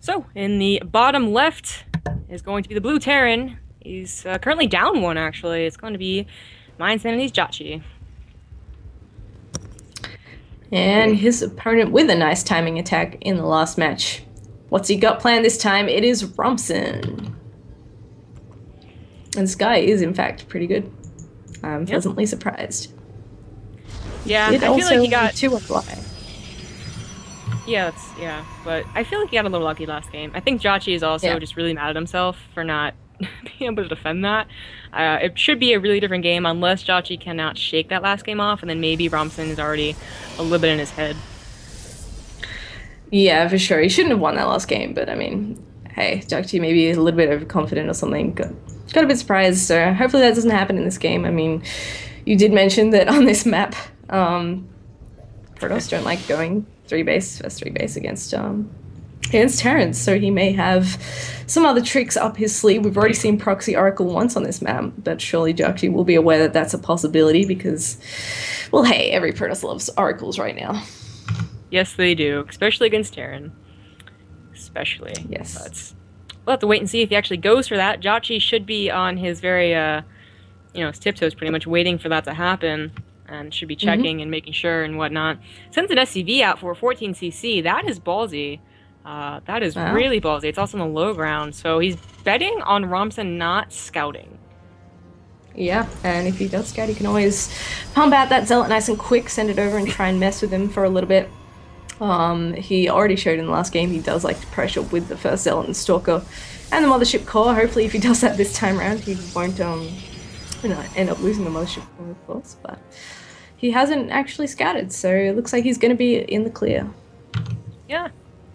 So, in the bottom left is going to be the blue Terran. He's currently down one, actually. It's going to be Mind's enemy's JJakji. And his opponent with a nice timing attack in the last match. What's he got planned this time? It is Romson. And this guy is, in fact, pretty good. I'm pleasantly surprised. Yeah, I feel like he got 2 apply. Yeah, but I feel like he got a little lucky last game. I think JJakji is also just really mad at himself for not being able to defend that. It should be a really different game unless JJakji cannot shake that last game off, and then maybe Romson is already a little bit in his head. Yeah, for sure. He shouldn't have won that last game, but I mean, hey, JJakji maybe a little bit overconfident or something. Got a bit surprised, so hopefully that doesn't happen in this game. I mean, you did mention that on this map, Protoss don't like going first 3 base against Terrans, so he may have some other tricks up his sleeve. We've already seen Proxy Oracle once on this map, but surely JJakji will be aware that that's a possibility because, well, hey, every Protoss loves Oracles right now. Yes, they do, especially against Terran. Especially. Yes. But we'll have to wait and see if he actually goes for that. JJakji should be on his very, his tiptoes pretty much waiting for that to happen. And should be checking and making sure and whatnot. Sends an SCV out for 14cc. That is ballsy. That is really ballsy. It's also on the low ground. So he's betting on Romson not scouting. Yeah, and if he does scout, he can always pump out that Zealot nice and quick, send it over and try and mess with him for a little bit. He already showed in the last game he does like to pressure with the first Zealot and Stalker and the Mothership Core. Hopefully if he does that this time around, he won't end up losing the Mothership Core, of course, but he hasn't actually scouted, so it looks like he's going to be in the clear. Yeah.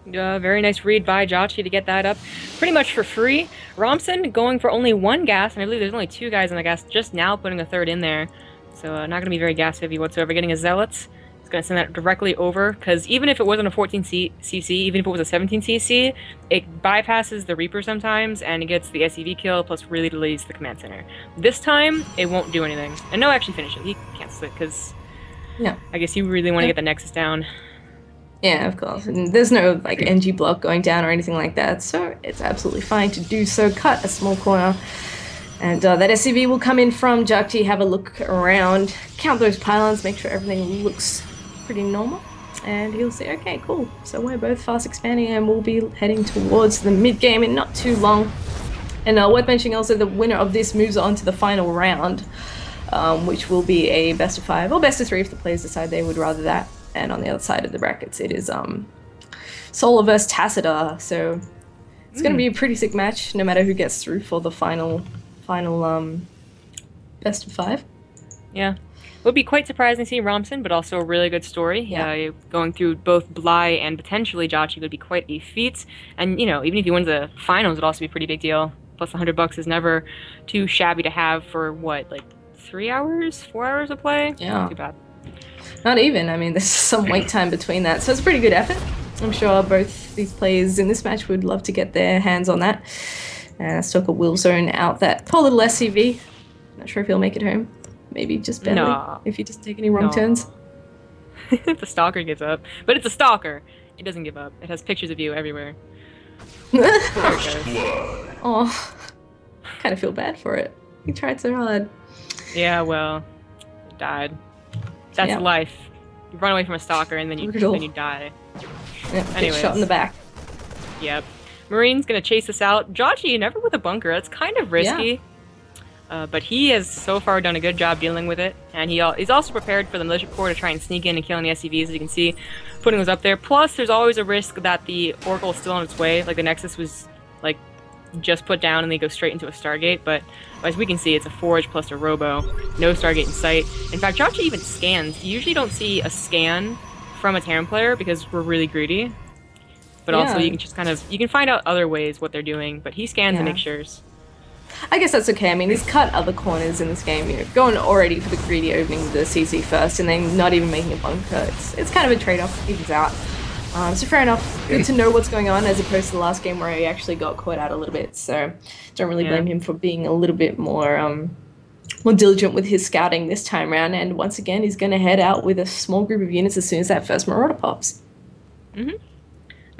Very nice read by JJakji to get that up pretty much for free. Romson going for only 1 gas, and I believe there's only 2 guys on the gas, just now putting a 3rd in there. So not going to be very gas heavy whatsoever. Getting a Zealots. He's going to send that directly over, because even if it wasn't a 14cc, even if it was a 17cc, it bypasses the Reaper sometimes, and it gets the SCV kill, plus really delays the command center. This time, it won't do anything. And no, actually finish it. He cancels it, because I guess you really want to get the Nexus down. Yeah, of course. And there's no like NG block going down or anything like that, so it's absolutely fine to do so. Cut a small corner, and that SCV will come in from JJakji, have a look around, count those pylons, make sure everything looks pretty normal, and he'll say, okay, cool. So we're both fast expanding, and we'll be heading towards the mid game in not too long. And worth mentioning also, the winner of this moves on to the final round, which will be a best of 5 or best of 3 if the players decide they would rather that. And on the other side of the brackets, it is Solar versus Tacitor. So it's going to be a pretty sick match, no matter who gets through for the final best of 5. Yeah. It would be quite surprising to see Romson, but also a really good story. Yeah. Going through both Bly and potentially JJakji would be quite a feat. And, even if he wins the finals, it would also be a pretty big deal. Plus $100 is never too shabby to have for, what, like 3 hours, 4 hours of play? Yeah. Not too bad. Not even. I mean, there's some wait time between that. So it's a pretty good effort. I'm sure both these players in this match would love to get their hands on that. Stalker will zone out that poor little SCV. Not sure if he'll make it home. Maybe just barely, if he doesn't take any wrong turns. The Stalker gives up. But it's a Stalker. It doesn't give up. It has pictures of you everywhere. Oh, kind of feel bad for it. He tried so hard. Yeah, well, he died. That's life. You run away from a Stalker and then you die. Yep, anyways. Shot in the back. Yep. Marine's gonna chase us out. JJakji never with a bunker. That's kind of risky. Yeah. But he has so far done a good job dealing with it. And he's also prepared for the Militia Corps to try and sneak in and kill any SCVs, as you can see, putting those up there. Plus, there's always a risk that the Oracle is still on its way. Like, the Nexus was, like, just put down and they go straight into a Stargate, but as we can see, it's a Forge plus a Robo. No Stargate in sight. In fact, JJakji even scans. You usually don't see a scan from a Terran player because we're really greedy. But also, you can just you can find out other ways what they're doing, but he scans and makes sure. I guess that's okay. I mean, he's cut other corners in this game, going already for the greedy opening the CC first and then not even making a bunker. It's kind of a trade-off, evens out. So fair enough. Good to know what's going on as opposed to the last game where he actually got caught out a little bit. So don't really blame him for being a little bit more diligent with his scouting this time around. And once again, he's going to head out with a small group of units as soon as that first Marauder pops. In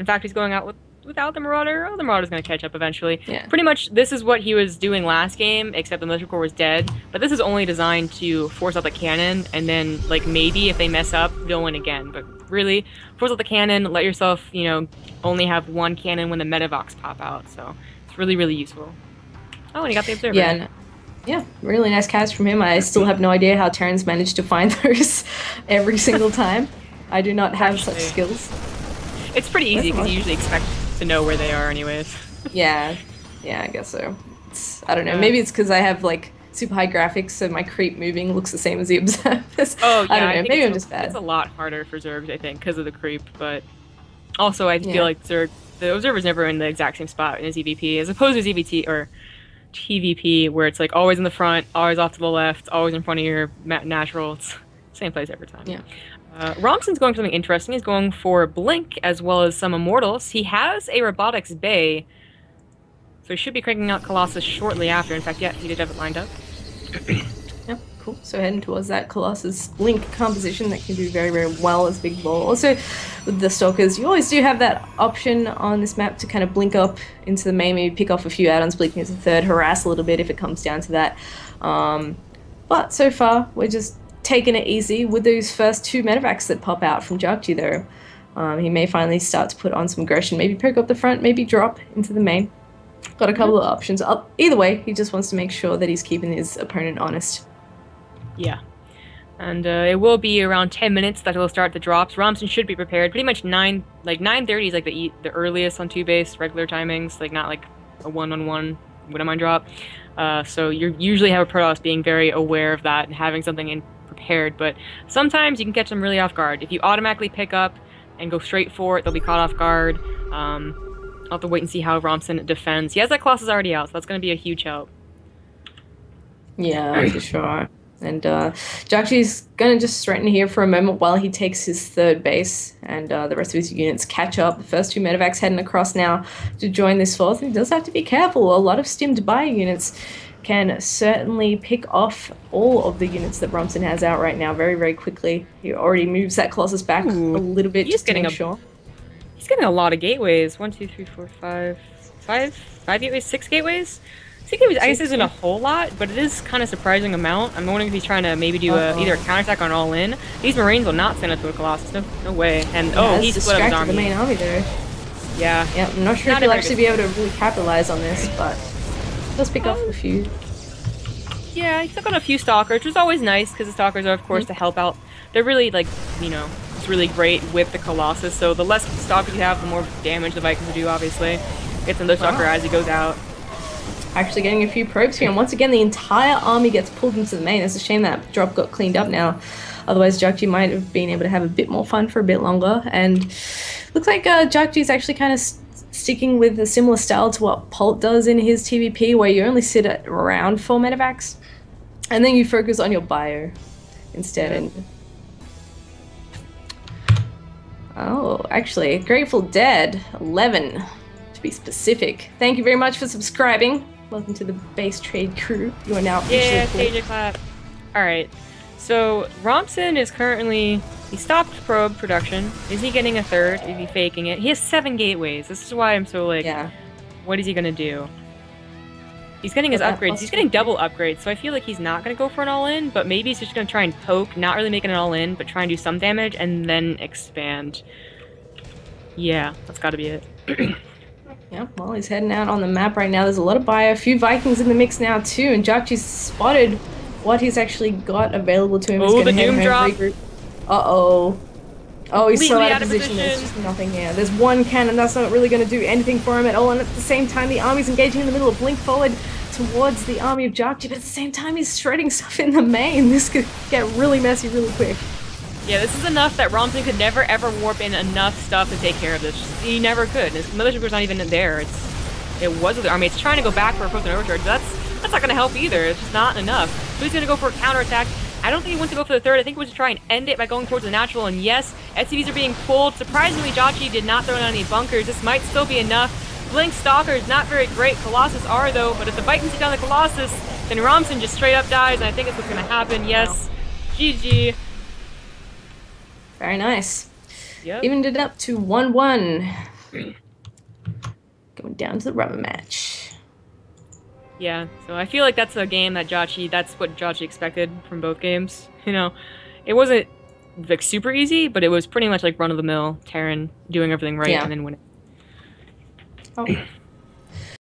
fact, he's going out with without the Marauder, oh, the Marauder's going to catch up eventually. Yeah. Pretty much, this is what he was doing last game, except the Militia Corps was dead. But this is only designed to force out the cannon, and then, like, maybe if they mess up, they'll win again. But really, force out the cannon, let yourself, you know, only have one cannon when the Medivox pop out. So it's really, really useful. Oh, and he got the Observer. Yeah. Yeah, really nice cast from him. I still have no idea how Terrans managed to find those every single time. I do not have such skills. It's pretty easy because you usually expect to know where they are anyways. Yeah, I guess so. I don't know, maybe it's because I have like super high graphics, so my creep moving looks the same as the observers. Oh yeah, I don't know, maybe I'm just bad. It's a lot harder for Zergs, I think, because of the creep, but also I feel like the observer's never in the exact same spot in his EVP, as opposed to EVT or TVP, where it's like always in the front, always off to the left, always in front of your natural. It's same place every time. Yeah. Romson's going for something interesting. He's going for Blink as well as some Immortals. He has a Robotics Bay, so he should be cranking out Colossus shortly after. In fact, yeah, he did have it lined up. Yeah, cool. So heading towards that Colossus Blink composition that can do very, very well as Big Ball. Also, with the Stalkers, you always do have that option on this map to kind of blink up into the main, maybe pick off a few add-ons, blink into the third, harass a little bit if it comes down to that. But so far, we're just taking it easy with those first two Medivacs that pop out from JJakji though. He may finally start to put on some aggression, maybe poke up the front, maybe drop into the main. Got a couple of options. Either way, he just wants to make sure that he's keeping his opponent honest. Yeah. And it will be around 10 minutes that he'll start the drops. Romson should be prepared. Pretty much 9:30 is like the earliest on 2-base, regular timings, like not like a 1-on-1 Widowmine drop. So you usually have a Protoss being very aware of that and having something in prepared, but sometimes you can catch them really off guard. If you automatically pick up and go straight for it, they'll be caught off guard. I'll have to wait and see how Romson defends. He has that Colossus already out, so that's going to be a huge help. Yeah, for sure. And JJakji's going to just threaten here for a moment while he takes his third base, and the rest of his units catch up. The first two Medivacs heading across now to join this fourth. He does have to be careful. A lot of stimmed bio units can certainly pick off all of the units that Romson has out right now very, very quickly. He already moves that Colossus back a little bit just to make sure. He's getting a lot of gateways. 1, 2, 3, 4, 5 gateways, 6 gateways. 6 gateways, I guess, isn't a whole lot, but it is kind of surprising amount. I'm wondering if he's trying to maybe do either a counterattack or an all-in. These Marines will not send it to a Colossus. No way. And he split up his army. The main army there. Yeah. Yeah, I'm not sure if he'll actually be able to really capitalize on this, but let's pick off a few. Yeah, he took on a few Stalkers, which is always nice, because the Stalkers are, of course, to help out. They're really, like, you know, it's really great with the Colossus, so the less Stalkers you have, the more damage the Vikings will do, obviously. Gets another Stalker as he goes out. Actually getting a few probes here, and once again, the entire army gets pulled into the main. It's a shame that drop got cleaned up now. Otherwise, JJakji might have been able to have a bit more fun for a bit longer, and looks like JJakji's actually kind of sticking with a similar style to what Pult does in his TVP, where you only sit at around 4 Medivacs, and then you focus on your bio instead. And oh, actually, Grateful Dead 11 to be specific. Thank you very much for subscribing. Welcome to the base trade crew. You are now officially JJ clap. All right. So Romson is currently, he stopped probe production. Is he getting a third? Is he faking it? He has 7 gateways. This is why I'm so like, what is he gonna do? He's getting his upgrades. He's getting double upgrades, so I feel like he's not gonna go for an all-in, but maybe he's just gonna try and poke, not really make it an all-in, but try and do some damage and then expand. Yeah, that's gotta be it. Yeah, well, he's heading out on the map right now. There's a lot of bio, a few Vikings in the mix now too, and JJakji's spotted what he's actually got available to him. Oh, the doom drop. Uh-oh. Oh, he's so out of position. There's just nothing here. There's one cannon that's not really going to do anything for him at all, and at the same time, the army's engaging in the middle of blink forward towards the army of JJakji, but at the same time, he's shredding stuff in the main. This could get really messy really quick. Yeah, this is enough that Romson could never ever warp in enough stuff to take care of this. He never could. His militia was not even there. It was with the army. It's trying to go back for a frozen overcharge. That's not going to help either. It's just not enough. So he's going to go for a counterattack. I don't think he wants to go for the third. I think he wants to try and end it by going towards the natural. And yes, SCVs are being pulled. Surprisingly, JJakji did not throw down any bunkers. This might still be enough. Blink Stalkers, not very great. Colossus are, though. But if the Vikings take down the Colossus, then Romson just straight up dies. And I think that's what's going to happen. Yes. GG. Very nice. Yep. Evened it up to 1-1. down to the rubber match. Yeah, so I feel like that's a game that that's what JJakji expected from both games. You know, it wasn't like super easy, but it was pretty much like run of the mill Terran doing everything right and then winning. Oh.